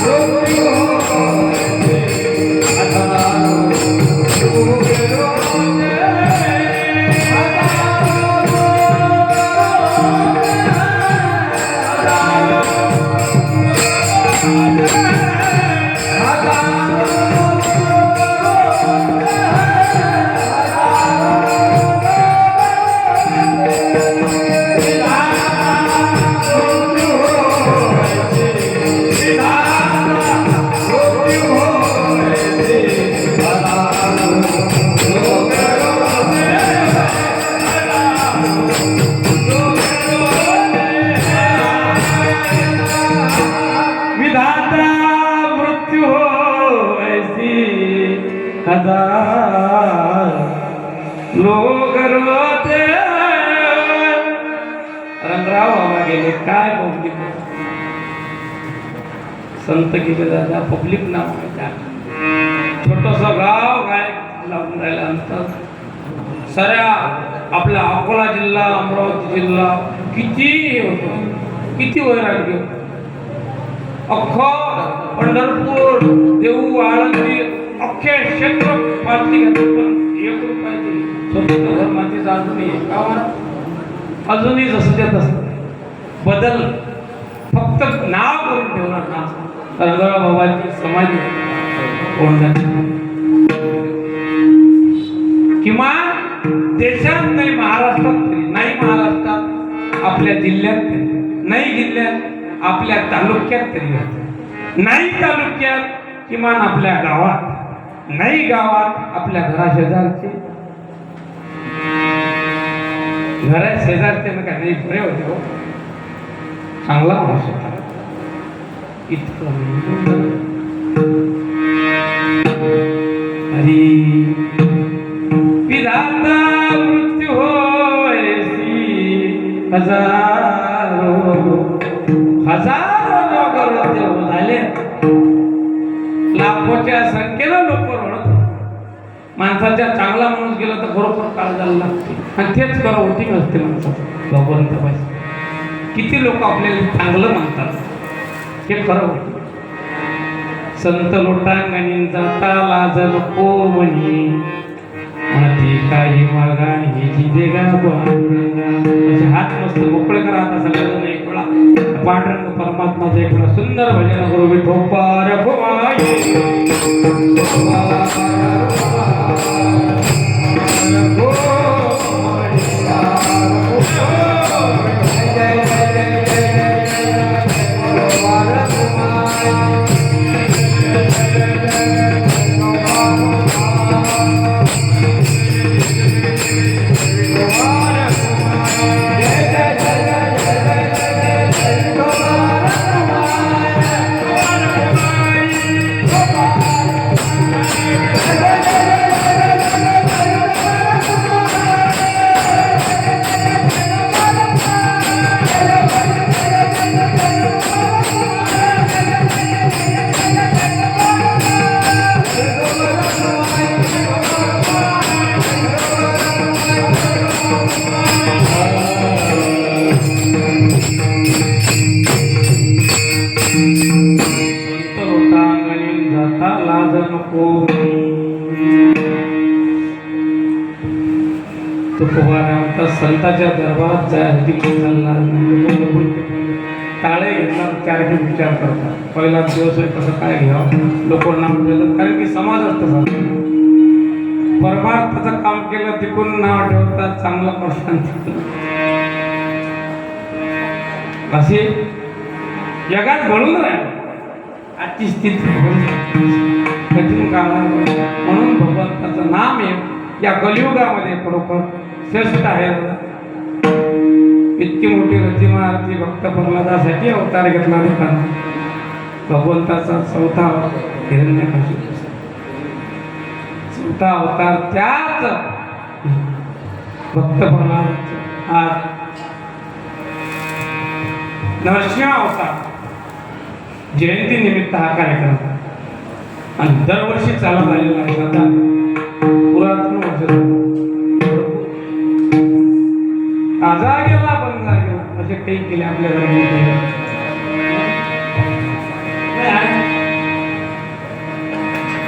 लोग रोते लोग रोते. रंगराव बाबा गेले, काय पब्लिक संत गेले दादा, पब्लिक नाव आहे. छोटस गाव काय लागून राहिल्यानंतर साऱ्या आपला अकोला जिल्हा, अमरावती जिल्हा किती होतो, किती वैराग्य. अख्खं पंढरपूर, देऊ, आळंदी अख्खे क्षेत्र पालती घातली, पण एक रुपयाची स्वतंत्र धर्माचीच अजूनही का अजूनही जसं ते तसं बदल फक्त नाव करून ठेवणार ना. रंगराव बाबांची समाधी किमान देशात नाही, महाराष्ट्रात तरी नाही, महाराष्ट्रात आपल्या जिल्ह्यात तरी नाही, जिल्ह्यात आपल्या तालुक्यात तरी नाही, तालुक्यात किमान आपल्या गावात नाही, गावात आपल्या घराशेजारचे घरा शेजारचे ना काय नाही बरे होते हो, चांगला माणूस होता इतकं हरी विधाता मृत्यू होयसी हजारो हजारो लोक देव झाले, लाखोच्या संख्येनं लोक रडत. माणसाच्या चांगला माणूस गेला तर बरोबर काळजाला लागते आणि तेच खरं होती नसते माणसाचं. भगवंत पाहिजे किती लोक आपल्याला चांगलं म्हणतात हे खरं होतं. संत लोटांगणी जाता लाज नको म्हणी, माती काही मागा ही जिदे गा असे हात मस्त मोकळे करा. आता सगळ्यांना एक वेळा पांडुरंग परमात्माचं एक वेळा सुंदर भजन करू. विठोबार संतांच्या दरबारात जायसाठी टाळे घेतला त्यासाठी विचार करतात. पहिला दिवस आहे कसं काय घ्यावं, लोक नाव ठेवतात कारण की समाज असतं. परमार्थाचं काम केलं तिकडून नाव ठेवतात, चांगलं करतात. असे जगात घडून राहिलं. आजची स्थिती कठीण काळात म्हणून भगवंताचं नाम आहे या कलियुगामध्ये खरोखर श्रेष्ठ आहे. इतकी मोठी रचना आरती भक्त प्रल्हादासाठी अवतार घेतला होता. भगवंताचा चौथा हिरण्यकशिपू, चौथा अवतार त्याच भक्त प्रल्हादाचा आज नरसिंह अवतार जयंती निमित्त हा कार्यक्रम आणि दरवर्षी चालत आलेला आहे. आता पुरातन वर्ष ताजा गेला बंद गेला असे काही केले आपल्या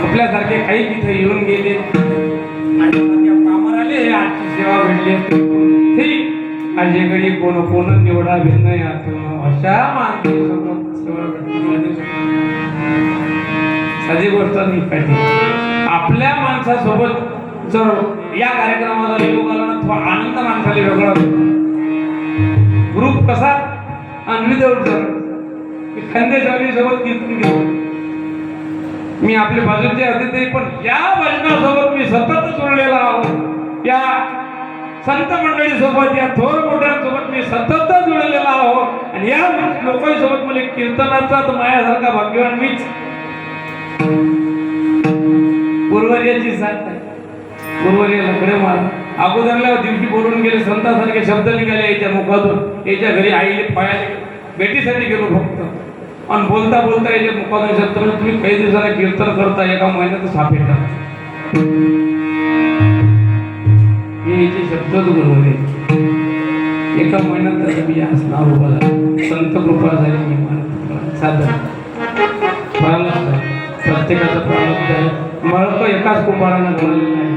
आपल्यासारखे काही तिथे येऊन गेले कामाला आले. आजची सेवा भेटली माझे घडी कोण कोण निवडा भिन्न अशा माणसे सेवा भेटली साधी गोष्ट नाही. पाहिजे आपल्या माणसासोबत जर या कार्यक्रमाचा निरोप आला ना थोडा आनंद माणसाला वेगळा ग्रुप कसा विदाउट खांदेशाली सोबत कीर्तन घेऊ. मी आपले बाजूचे अतिथी पण या भजनासोबत मी सतत जोडलेला आहोत. या संत मंडळी सोबत या थोर मोठ्यांसोबत मी सतत जोडलेला आहोत आणि या लोकांसोबत मला कीर्तनाचा तर माझ्यासारखा भाग्यवान मीच. गुरुवर्याची साथ आहे. गुरुवर्य लकडे मार अगोदरल्या दिवशी बोलून गेले संतांसारखे शब्द निघाले याच्या मुखातून. याच्या घरी आईले पायाले भेटीसाठी गेलो फक्त आणि बोलता बोलता याच्या मुखातून शब्द म्हणजे तुम्ही काही दिवसाला कीर्तन करता एका महिन्यात साप येतात हे याचे शब्दच गुरुवर्य. एका महिन्यात मी असणार उभा झाला. संत कृपा झाली मी साधन प्रारब्ध आहे. प्रत्येकाचं प्रारब्ध आहे. मळक एकाच कुंभारानं घडलेलं आहे.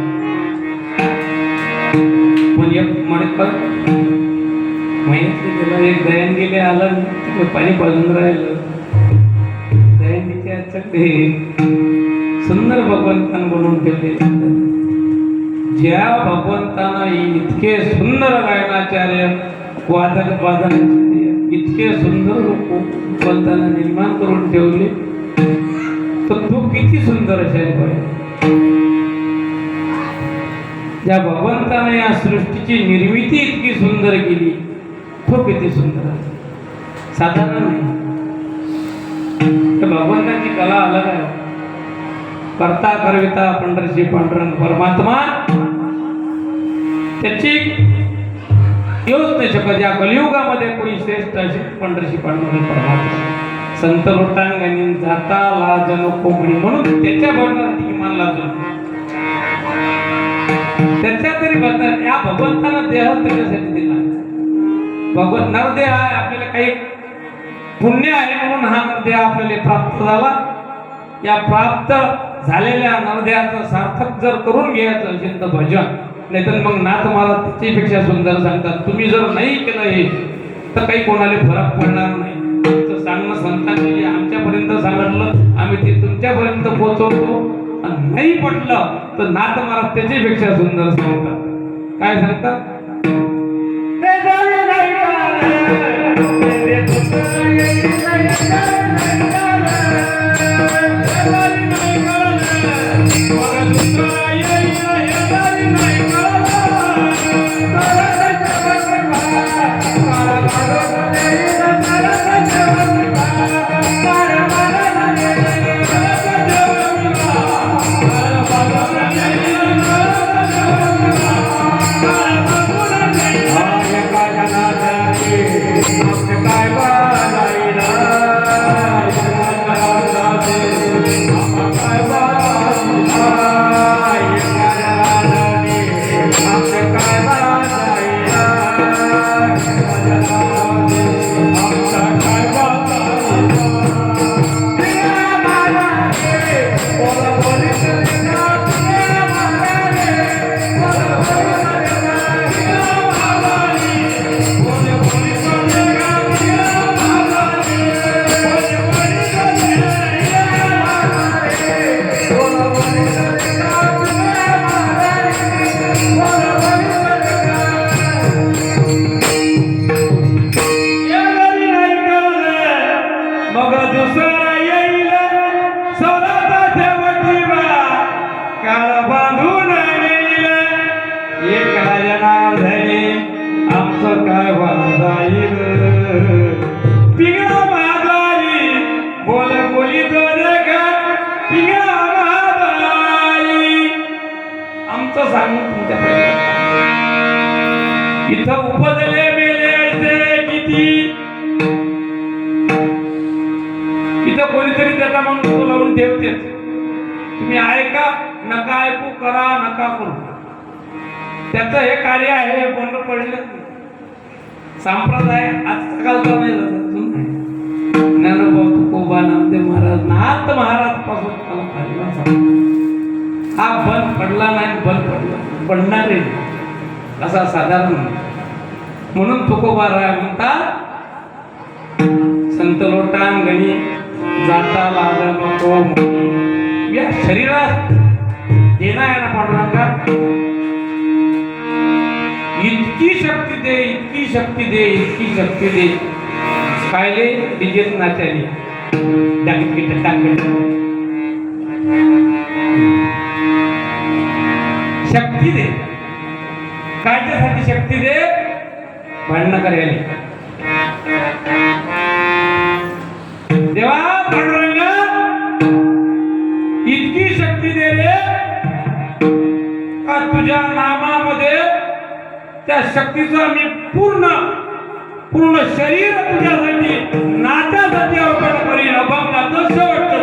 पण एक मणकर महिन्यातले गेला एक दयान गेले आलं पाणी पाजून राहिलं. दयानीच्या चक्री सुंदर भगवंतान बनवून ठेवले. ज्या भगवंतानं इतके सुंदर गायनाचार्य वादक वादन इतके सुंदर भगवंतांना निर्माण करून ठेवले, तर तू किती सुंदर असेल पाहिजे. ज्या भगवंताने या सृष्टीची निर्मिती इतकी सुंदर केली, तो किती सुंदर आहे. साधारण नाही. तर भगवंताची कला अलग आहे. करता करविता पंढरशी पांडुरंग परमात्मा, त्याची येऊच नाही शकत. या कलियुगामध्ये कोणी श्रेष्ठ असे पंढरशी पांडुरंग परमात्मा. संत लोटांगणी जाता लाज नको म्हणी, म्हणून त्याच्या भजनासाठी किमान लाजू. त्याच्या तरी भजन या भगवंतानं देह त्याच्यासाठी दिला. भगवंत नरदेह आहे, आपल्याला काही पुण्य आहे म्हणून हा नरदेह आपल्याला प्राप्त झाला. या प्राप्त झालेल्या नरदेहाचं सार्थक जर करून घ्यायचं असेल तर भजन, नाहीतर मग नाथ मला त्याच्यापेक्षा सुंदर सांगतात. तुम्ही जर नाही केलं हे तर काही कोणाला फरक पडणार नाही. सांगणं संतांनी आमच्यापर्यंत सांगितलं, आम्ही ते तुमच्यापर्यंत पोहोचवतो. आणि नाही पटलं तर नाथ मला त्याच्यापेक्षा सुंदर सांगतात. काय सांगतात? इथं उपजले मेले किती, इथं कोणीतरी त्याचा म्हणून लावून ठेवते. तुम्ही ऐका नका ऐकू, करा नका करू, त्याचं हे कार्य आहे. हे बंद पडलं संप्रदाय आजकालचा नाही जात. ज्ञानोबा तुकोबा नामदेव महाराज नाथ महाराज पासून हा बंद पडला नाही, बंद पडणार आहे असा साधारण. म्हणून तुकोबाराय म्हणतात, संत लोटांगणी जाता लाज नको. या शरीरात देणाऱ्या पांडुरंगा इतकी शक्ती दे, इतकी शक्ती दे, इतकी शक्ती दे. कायले डिजेत नाचाली डांगीट डांगीट शक्ती दे. कायच्यासाठी शक्ती दे? भांडणं करायला. देवा पांडुरंगा इतकी शक्ती दे रे का तुझ्या नामामध्ये त्या शक्तीचं मी पूर्ण शरीर तुझ्यासाठी नात्यासाठी अर्पण करीन. अभंगाचं शेवटचं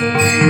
Oh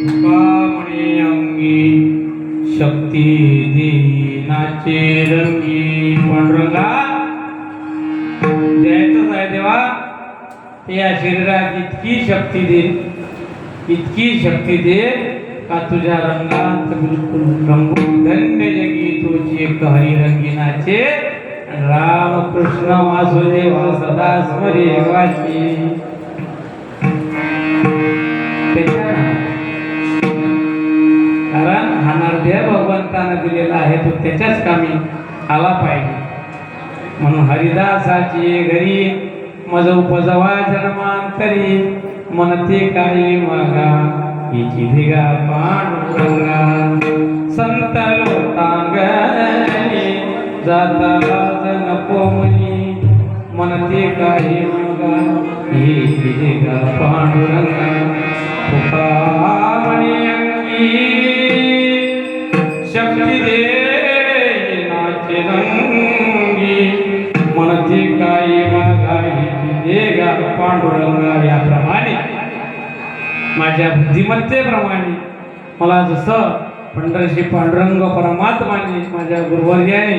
तुकामणी अंगी शक्ती दीनाचे रंगी पांडुरंगा द्यायचंच आहे देवा ते या शरीरात इतकी शक्ती दे का तुझ्या रंगात बिलकुल रंगून धन्य जगी तुझी एक हरी रंगीनाचे राम कृष्ण वासुदेव सदा स्मरे वाची कारण हा नरदेह भगवंतानं दिलेला आहे तो त्याच्याच कामी आला पाहिजे म्हणून हरिदासाची घरी मज उपजवा जन्मांतरी मनते काही मागा हिची धिगा पांडुरंगा संत लोटांगणी जाता नको मनी मनते काही मागा हिची धिगा पांडुरंगा तुकामणी अंगी शक्ती दे नाचे रंगी मनते काही मागा हिची धिगा पांडुरंगा याप्रमाणे माझ्या बुद्धिमत्तेप्रमाणे मला जसं पंढरशी पांडुरंग परमात्माने माझ्या गुरुवर्याने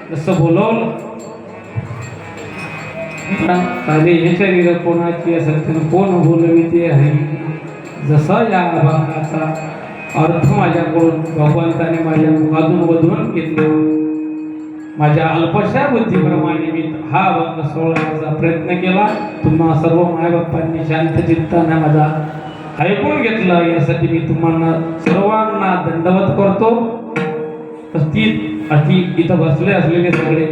जसं बोलवलं साधे हे शरीर कोणाची असेल त्यानं कोण बोलवी ते आहे जसं या अभंगाचा अर्थ माझ्याकडून भगवंताने माझ्या मुखातून वधून घेतला माझ्या अल्पशा बुद्धीप्रमाणे मी हा अभंग सोडवण्याचा प्रयत्न केला तुम्हा सर्व मायबापांनी शांत चित्ताने माझा ऐकून घेतलं यासाठी मी तुम्हाला सर्वांना दंडवत करतो ती इथं बसले असलेले सगळे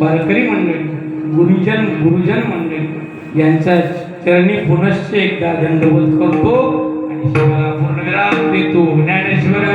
वारकरी मंडळी गुरुजन मंडळी यांच्या चरणी पुनश्च एकदा दंडवत करतो आणि शिवाला पूर्णविराम देतो ज्ञानेश्वर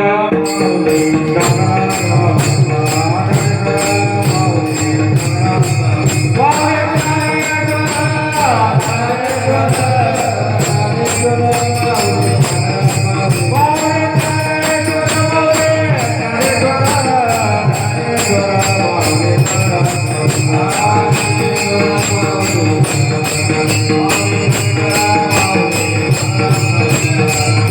Thank you.